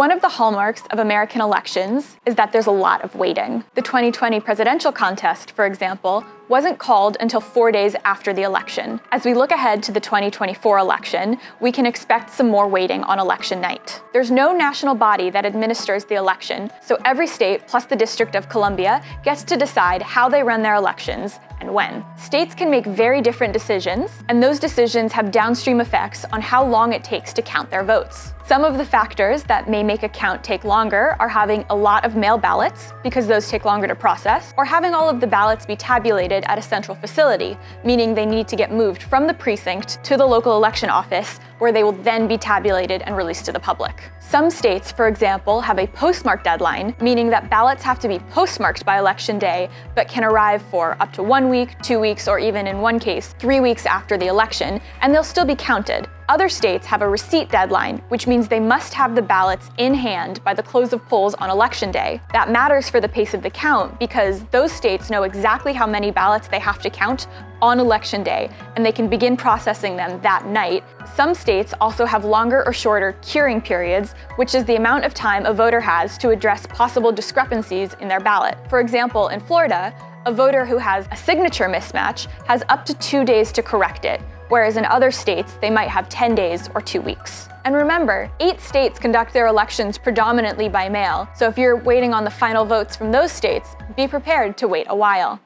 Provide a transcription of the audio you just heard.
One of the hallmarks of American elections is that there's a lot of waiting. The 2020 presidential contest, for example, wasn't called until 4 days after the election. As we look ahead to the 2024 election, we can expect some more waiting on election night. There's no national body that administers the election, so every state plus the District of Columbia gets to decide how they run their elections and when. States can make very different decisions, and those decisions have downstream effects on how long it takes to count their votes. Some of the factors that may make a count take longer are having a lot of mail ballots, because those take longer to process, or having all of the ballots be tabulated at a central facility, meaning they need to get moved from the precinct to the local election office, where they will then be tabulated and released to the public. Some states, for example, have a postmark deadline, meaning that ballots have to be postmarked by election day, but can arrive for up to 1 week, 2 weeks, or even in one case, 3 weeks after the election, and they'll still be counted. Other states have a receipt deadline, which means they must have the ballots in hand by the close of polls on election day. That matters for the pace of the count because those states know exactly how many ballots they have to count on election day, and they can begin processing them that night. Some states also have longer or shorter curing periods, which is the amount of time a voter has to address possible discrepancies in their ballot. For example, in Florida, a voter who has a signature mismatch has up to 2 days to correct it, whereas in other states, they might have 10 days or 2 weeks. And remember, 8 states conduct their elections predominantly by mail, so if you're waiting on the final votes from those states, be prepared to wait a while.